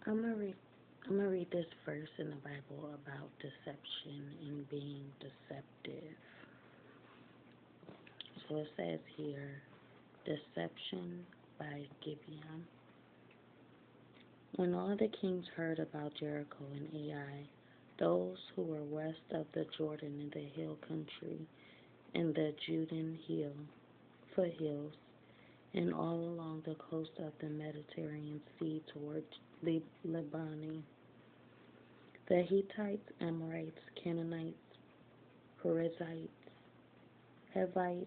I'm gonna read. I'm gonna read this verse in the Bible about deception and being deceptive. So it says here, deception by Gibeon. When all the kings heard about Jericho and Ai, those who were west of the Jordan in the hill country, in the Judean foothills, and all along the coast of the Mediterranean Sea toward Lebanon, the Hittites, Amorites, Canaanites, Perizzites, Hivites,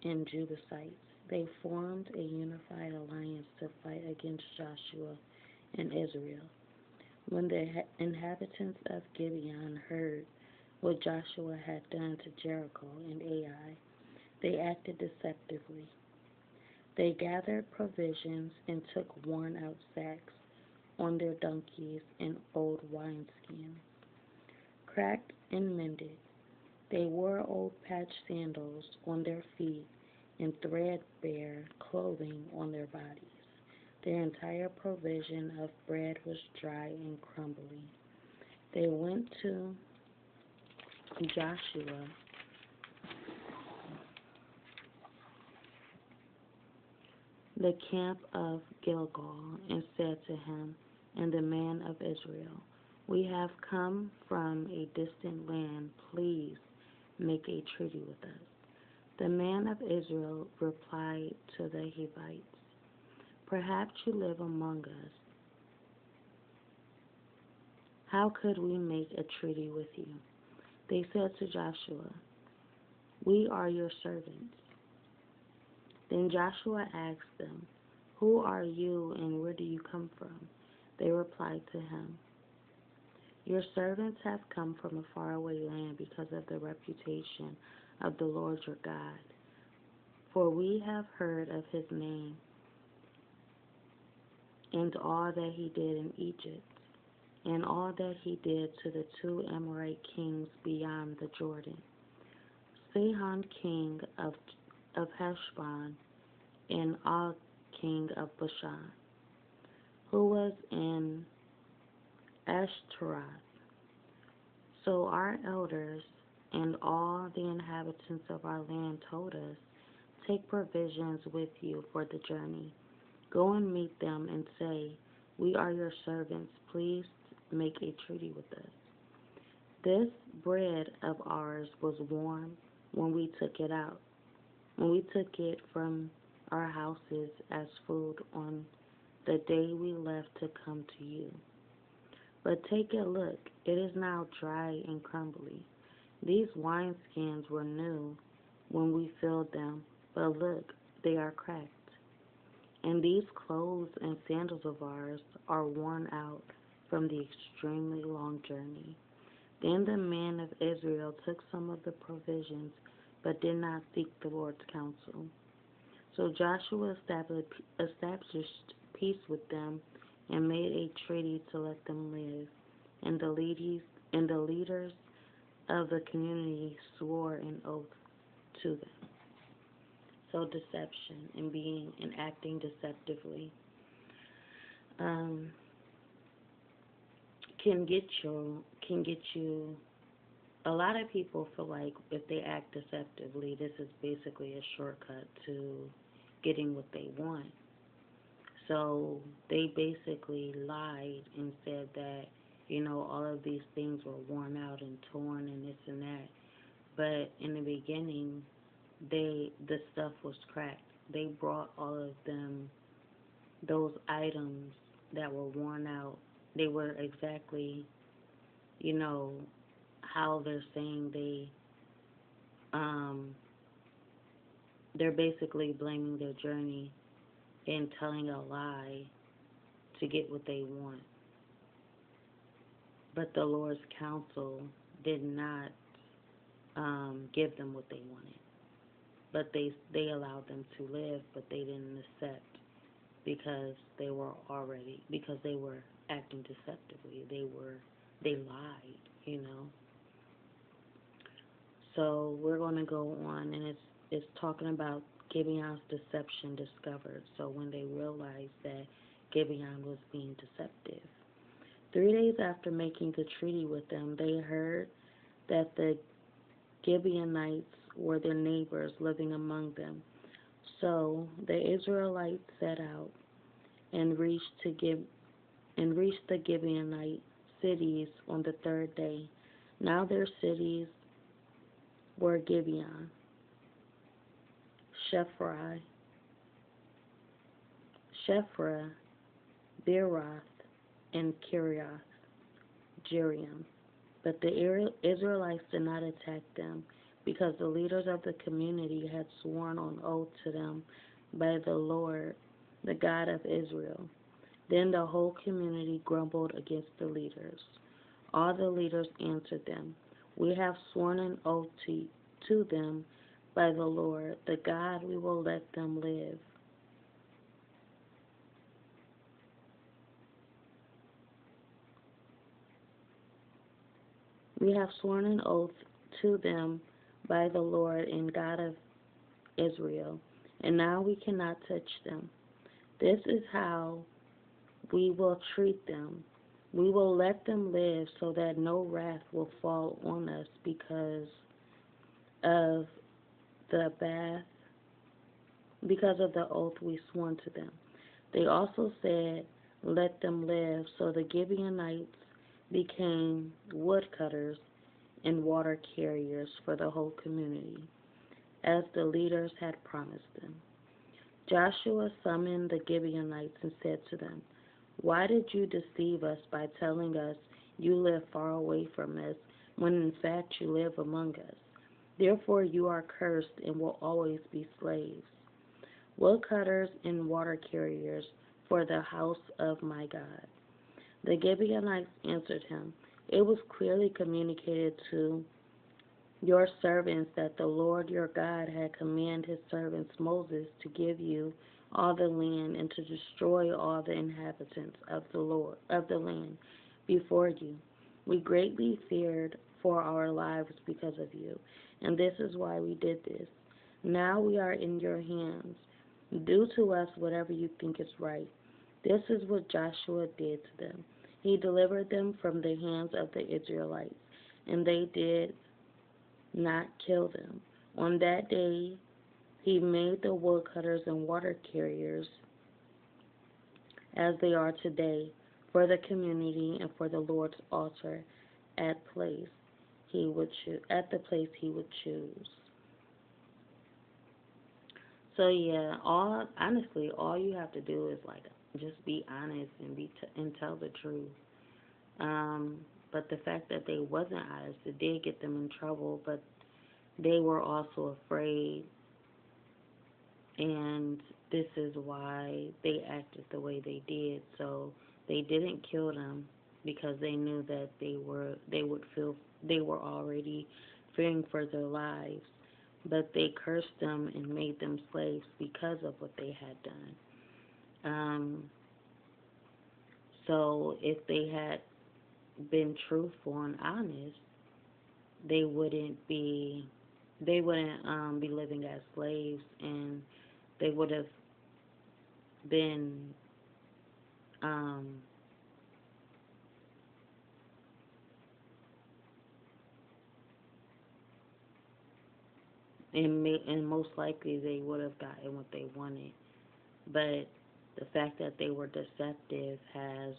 and Jebusites, they formed a unified alliance to fight against Joshua and Israel. When the inhabitants of Gibeon heard what Joshua had done to Jericho and Ai, they acted deceptively. They gathered provisions and took worn-out sacks on their donkeys and old wineskins, cracked and mended. They wore old patched sandals on their feet and threadbare clothing on their bodies. Their entire provision of bread was dry and crumbly. They went to Joshua, the camp of Gilgal, and said to him and the men of Israel, "We have come from a distant land. Please make a treaty with us." The men of Israel replied to the Hivites, "Perhaps you live among us. How could we make a treaty with you?" They said to Joshua, "We are your servants." Then Joshua asked them, "Who are you and where do you come from?" They replied to him, "Your servants have come from a faraway land because of the reputation of the Lord your God. For we have heard of his name and all that he did in Egypt, and all that he did to the two Amorite kings beyond the Jordan, Sihon king of Heshbon and Og king of Bashan, who was in Ashtaroth. So our elders and all the inhabitants of our land told us, 'Take provisions with you for the journey. Go and meet them and say, 'We are your servants. Please make a treaty with us.' This bread of ours was warm when we took it out, when we took it from our houses as food on the day we left to come to you. But take a look, it is now dry and crumbly. These wineskins were new when we filled them, but look, they are cracked. And these clothes and sandals of ours are worn out from the extremely long journey." Then the men of Israel took some of the provisions, but did not seek the Lord's counsel. So Joshua established peace with them and made a treaty to let them live. And the leaders of the community swore an oath to them. So deception and acting deceptively can get you. A lot of people feel like if they act deceptively, this is basically a shortcut to getting what they want. So they basically lied and said that, all of these things were worn out and torn and this and that. But in the beginning, the stuff was cracked. They brought all of those items that were worn out. They were exactly, how they're saying they're basically blaming their journey and telling a lie to get what they want. But the Lord's counsel did not give them what they wanted. But they allowed them to live, but they didn't accept because they were acting deceptively. They lied. So we're going to go on, and it's talking about Gibeon's deception discovered. So when they realized that Gibeon was being deceptive, 3 days after making the treaty with them, they heard that the Gibeonites were their neighbors living among them. So the Israelites set out and reached the Gibeonite cities on the third day. Now their cities were Gibeon, Shephrai, Shephra, Beeroth, and Kiriath Jearim. But the Israelites did not attack them, because the leaders of the community had sworn on oath to them by the Lord, the God of Israel. Then the whole community grumbled against the leaders. All the leaders answered them, "We have sworn an oath to them by the Lord, the God, we will let them live." We have sworn an oath to them by the Lord and God of Israel, and now we cannot touch them. This is how we will treat them. We will let them live so that no wrath will fall on us of the bath, because of the oath we sworn to them. They also said, "Let them live." So the Gibeonites became woodcutters and water carriers for the whole community, as the leaders had promised them. Joshua summoned the Gibeonites and said to them, "Why did you deceive us by telling us you live far away from us, when in fact you live among us? Therefore you are cursed and will always be slaves, woodcutters and water carriers for the house of my God." The Gibeonites answered him, "It was clearly communicated to your servants that the Lord your God had commanded his servant Moses to give you all the land and to destroy all the inhabitants of the land before you. We greatly feared for our lives because of you, and this is why we did this. Now we are in your hands. Do to us whatever you think is right." This is what Joshua did to them. He delivered them from the hands of the Israelites, and they did not kill them. On that day, he made the woodcutters and water carriers as they are today for the community and for the Lord's altar at the place he would choose. So yeah, all you have to do is like just be honest and and tell the truth. But the fact that they wasn't honest, it did get them in trouble. But they were also afraid, and this is why they acted the way they did. So they didn't kill them because they knew that they were already fearing for their lives. But they cursed them and made them slaves because of what they had done. Um, so if they had been truthful and honest, they wouldn't be be living as slaves, and they would have been um, and most likely they would have gotten what they wanted. But the fact that they were deceptive has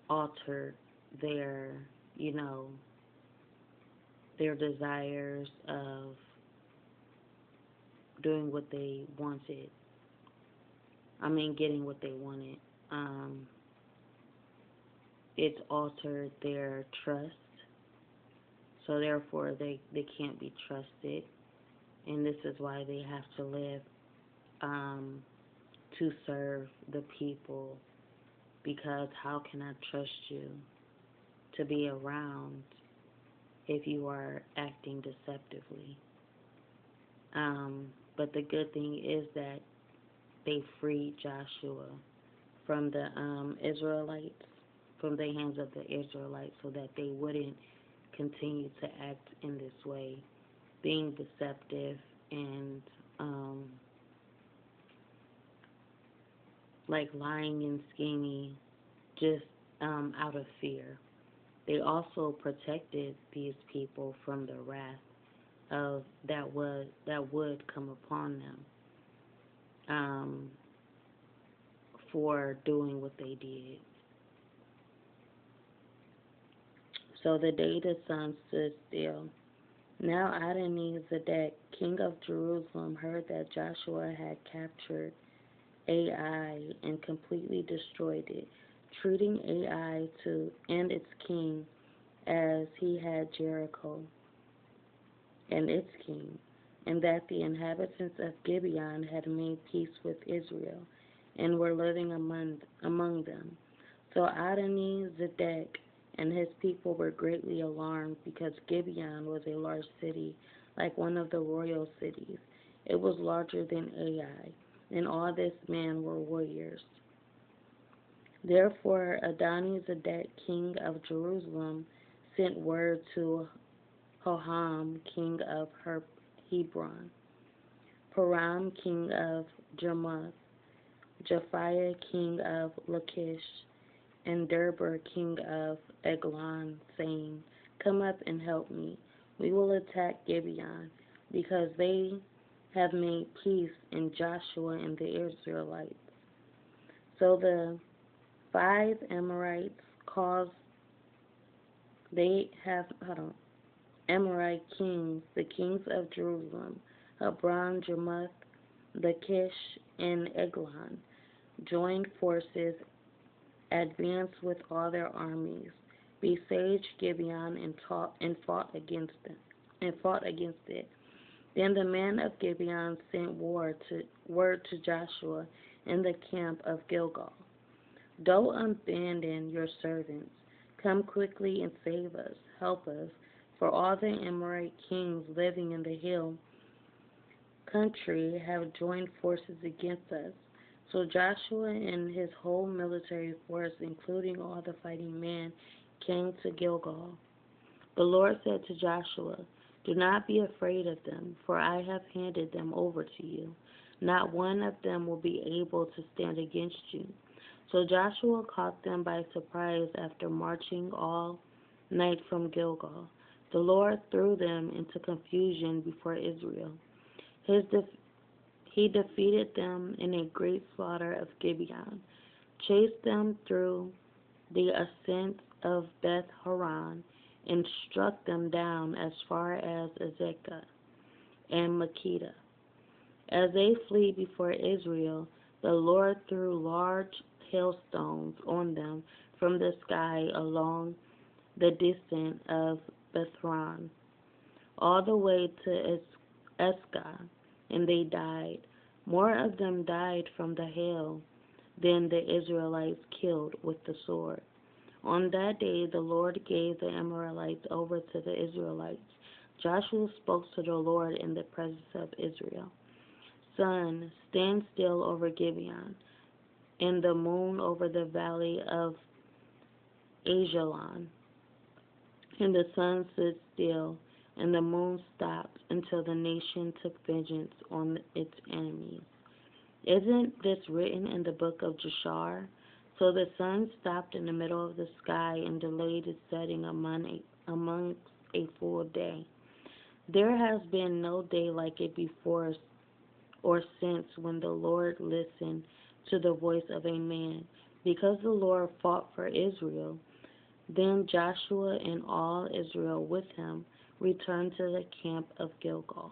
altered their, you know, their desires of doing what they wanted. I mean, getting what they wanted. Um, it's altered their trust, so therefore they can't be trusted, and this is why they have to live um, to serve the people, because how can I trust you to be around if you are acting deceptively? But the good thing is that they freed Joshua from the Israelites, from the hands of the Israelites, so that they wouldn't continue to act in this way, being deceptive and like lying and scheming, just out of fear. They also protected these people from the wrath of that would come upon them um, for doing what they did. So the day the sun stood still. Now Adoni-Zedek, king of Jerusalem, heard that Joshua had captured Ai and completely destroyed it, treating Ai to and its king as he had Jericho and its king, and that the inhabitants of Gibeon had made peace with Israel and were living among them. So Adoni-Zedek and his people were greatly alarmed because Gibeon was a large city, like one of the royal cities. It was larger than Ai, and all this men were warriors. Therefore Adoni-Zedek, king of Jerusalem, sent word to Hoham, king of Hebron, Param, king of Jarmuth, Japhiah, king of Lachish, and Derber, king of Eglon, saying, Come up and help me. We will attack Gibeon, because they have made peace in Joshua and the Israelites. So the 5 Amorites caused, they have, Amorite kings, the kings of Jerusalem, Hebron, Jarmuth, Lachish, and Eglon, joined forces, advanced with all their armies, besieged Gibeon, and fought against it. Then the men of Gibeon sent word to Joshua in the camp of Gilgal. Don't abandon your servants. Come quickly and save us. Help us, for all the Amorite kings living in the hill country have joined forces against us. So Joshua and his whole military force, including all the fighting men, came to Gilgal. The Lord said to Joshua, Do not be afraid of them, for I have handed them over to you. Not one of them will be able to stand against you. So Joshua caught them by surprise after marching all night from Gilgal. The Lord threw them into confusion before Israel. He defeated them in a great slaughter of Gibeon, chased them through the ascent of Beth Horon, and struck them down as far as Azekah and Makkedah. As they fled before Israel, the Lord threw large hailstones on them from the sky along the descent of Bethhoron, all the way to Escah, and they died. More of them died from the hail than the Israelites killed with the sword. On that day the Lord gave the Amorites over to the Israelites. Joshua spoke to the Lord in the presence of Israel. Sun, stand still over Gibeon, and the moon over the valley of Ajalon. And the sun stood still, and the moon stopped until the nation took vengeance on its enemies. Isn't this written in the book of Jashar? So the sun stopped in the middle of the sky and delayed its setting amongst a full day. There has been no day like it before or since when the Lord listened to the voice of a man, because the Lord fought for Israel. Then Joshua and all Israel with him returned to the camp of Gilgal.